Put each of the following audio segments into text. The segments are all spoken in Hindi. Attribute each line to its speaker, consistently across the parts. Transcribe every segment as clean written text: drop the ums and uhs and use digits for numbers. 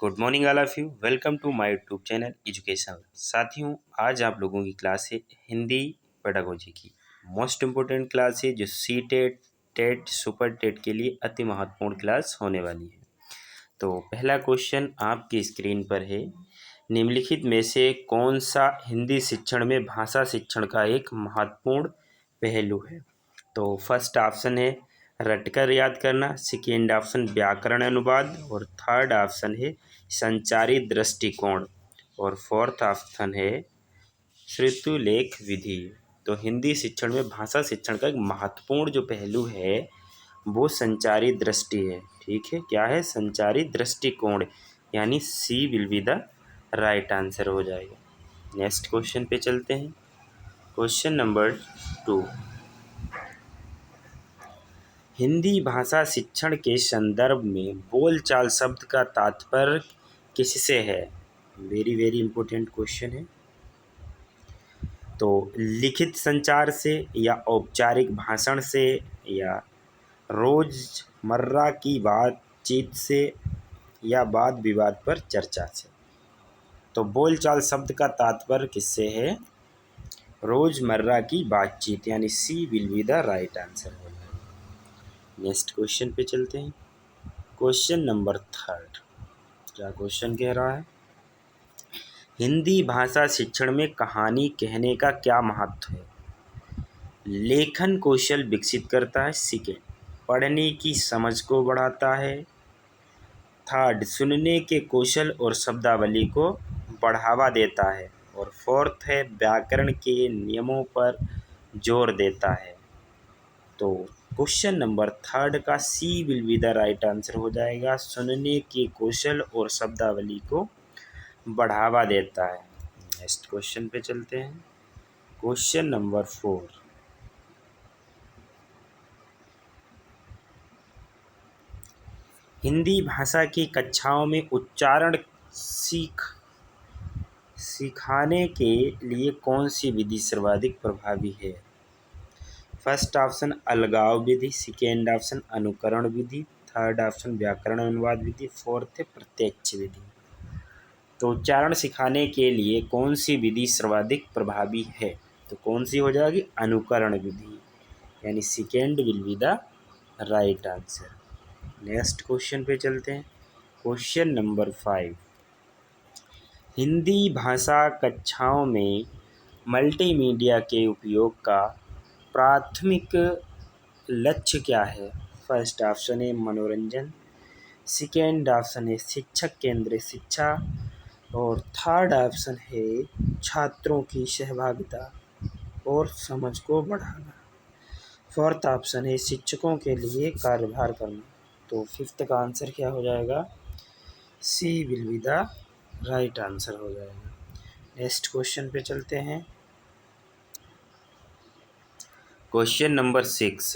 Speaker 1: Good morning all of you. Welcome to my YouTube channel education. साथियों, आज आप लोगों की क्लास है हिंदी पेडागोजी की। मोस्ट इम्पोर्टेंट क्लास है जो C TET, TET, super TET के लिए अति महत्वपूर्ण क्लास होने वाली है। तो पहला क्वेश्चन आपकी स्क्रीन पर है, निम्नलिखित में से कौन सा हिंदी शिक्षण में भाषा शिक्षण का एक महत्वपूर्ण पहलू है। तो फर्स्ट ऑप्शन है रटकर याद करना, सेकेंड ऑप्शन व्याकरण अनुवाद, और थर्ड ऑप्शन है संचारी दृष्टिकोण, और फोर्थ ऑप्शन है श्रुतिलेख विधि। तो हिंदी शिक्षण में भाषा शिक्षण का एक महत्वपूर्ण जो पहलू है वो संचारी दृष्टि है। ठीक है, क्या है? संचारी दृष्टिकोण, यानी C will be the right answer हो जाएगा। नेक्स्ट क्वेश्चन पे चलते हैं। क्वेश्चन नंबर 2, हिंदी भाषा शिक्षण के संदर्भ में बोलचाल शब्द का तात्पर्य किससे है? वेरी वेरी इंपॉर्टेंट क्वेश्चन है। तो लिखित संचार से, या औपचारिक भाषण से, या रोजमर्रा की बातचीत से, या वाद विवाद पर चर्चा से। तो बोलचाल शब्द का तात्पर्य किससे है? रोजमर्रा की बातचीत, यानी C will be the right answer है। नेक्स्ट क्वेश्चन पे चलते हैं। क्वेश्चन नंबर 3, क्या क्वेश्चन कह रहा है? हिंदी भाषा शिक्षण में कहानी कहने का क्या महत्व है? लेखन कौशल विकसित करता है, सेकेंड पढ़ने की समझ को बढ़ाता है, थर्ड सुनने के कौशल और शब्दावली को बढ़ावा देता है, और फोर्थ है व्याकरण के नियमों पर जोर देता है। तो क्वेश्चन नंबर 3 का C will be the right answer हो जाएगा। सुनने के कौशल और शब्दावली को बढ़ावा देता है। नेक्स्ट क्वेश्चन पे चलते हैं। क्वेश्चन नंबर 4, हिंदी भाषा की कक्षाओं में उच्चारण सिखाने के लिए कौन सी विधि सर्वाधिक प्रभावी है? फर्स्ट ऑप्शन अलगाव विधि, सेकेंड ऑप्शन अनुकरण विधि, थर्ड ऑप्शन व्याकरण अनुवाद विधि, फोर्थ है प्रत्यक्ष विधि। तो उच्चारण सिखाने के लिए कौन सी विधि सर्वाधिक प्रभावी है? तो कौन सी हो जाएगी? अनुकरण विधि, यानी second will be the right answer. Next question पे चलते हैं। क्वेश्चन नंबर 5, हिंदी भाषा कक्षाओं में मल्टीमीडिया के उपयोग का प्राथमिक लक्ष्य क्या है? फर्स्ट ऑप्शन है मनोरंजन, सेकेंड ऑप्शन है शिक्षक केंद्रित शिक्षा, और थर्ड ऑप्शन है छात्रों की सहभागिता और समझ को बढ़ाना, फोर्थ ऑप्शन है शिक्षकों के लिए कार्यभार करना। तो फिफ्थ का आंसर क्या हो जाएगा? C will be the right answer हो जाएगा। नेक्स्ट क्वेश्चन पे चलते हैं। क्वेश्चन नंबर 6,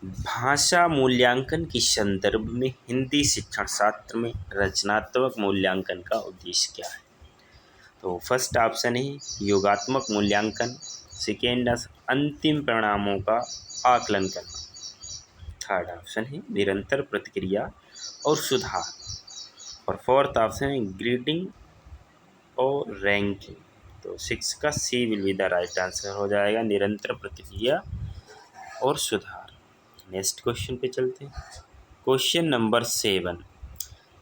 Speaker 1: भाषा मूल्यांकन के संदर्भ में हिंदी शिक्षण शास्त्र में रचनात्मक मूल्यांकन का उद्देश्य क्या है? तो फर्स्ट ऑप्शन है योगात्मक मूल्यांकन, सेकेंड अंतिम परिणामों का आकलन करना, थर्ड ऑप्शन है निरंतर प्रतिक्रिया और सुधार, और फोर्थ ऑप्शन है ग्रेडिंग और रैंकिंग। तो 6 का C will be the right answer हो जाएगा, निरंतर प्रतिक्रिया और सुधार। नेक्स्ट क्वेश्चन पे चलते हैं। क्वेश्चन नंबर 7,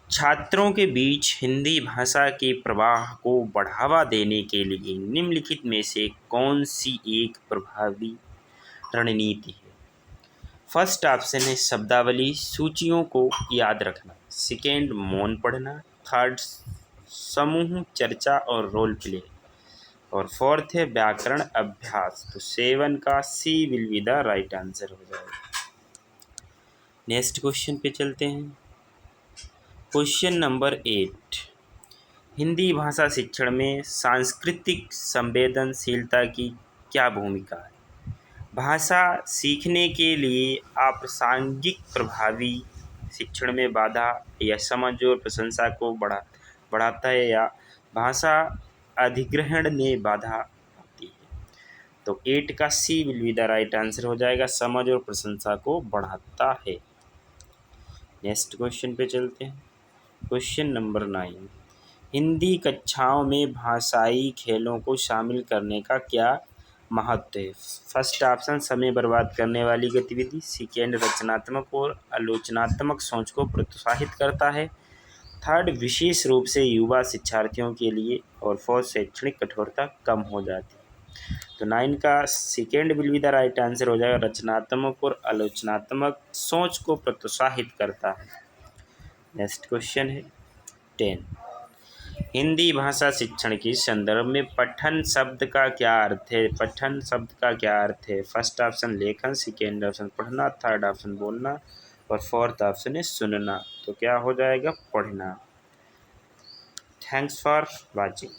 Speaker 1: छात्रों के बीच हिंदी भाषा के प्रवाह को बढ़ावा देने के लिए निम्नलिखित में से कौन सी एक प्रभावी रणनीति है? फर्स्ट ऑप्शन है शब्दावली सूचियों को याद रखना, सेकेंड मौन पढ़ना, थर्ड समूह चर्चा और रोल प्ले, और फोर्थ है व्याकरण अभ्यास। तो 7 का C will be the right answer हो जाएगा। नेक्स्ट क्वेश्चन पे चलते हैं। क्वेश्चन नंबर 8, हिंदी भाषा शिक्षण में सांस्कृतिक संवेदनशीलता की क्या भूमिका है? भाषा सीखने के लिए अप्रासंगिक प्रभावी शिक्षण में बाधा या समझ और प्रशंसा को बढ़ाता है, या भाषा अधिग्रहण में बाधा आती है? तो 8 का C will be the right answer हो जाएगा, समझ और प्रशंसा को बढ़ाता है। नेक्स्ट क्वेश्चन पे चलते हैं। क्वेश्चन नंबर 9, हिंदी कक्षाओं में भाषाई खेलों को शामिल करने का क्या महत्व है? फर्स्ट ऑप्शन समय बर्बाद करने वाली गतिविधि, सेकेंड रचनात्मक और आलोचनात्मक सोच को प्रोत्साहित करता है, थर्ड विशेष रूप से युवा शिक्षार्थियों के लिए, और फोर्थ शैक्षणिक कठोरता कम हो जाती है। तो 9 का second will be the right answer हो जाएगा, रचनात्मक और आलोचनात्मक सोच को प्रोत्साहित करता है। नेक्स्ट क्वेश्चन है 10, हिंदी भाषा शिक्षण के संदर्भ में पठन शब्द का क्या अर्थ है? पठन शब्द का क्या अर्थ है? फर्स्ट ऑप्शन लेखन, सेकेंड ऑप्शन पढ़ना, थर्ड ऑप्शन बोलना, और फोर्थ ऑप्शन है सुनना। तो क्या हो जाएगा? पढ़ना। Thanks for watching.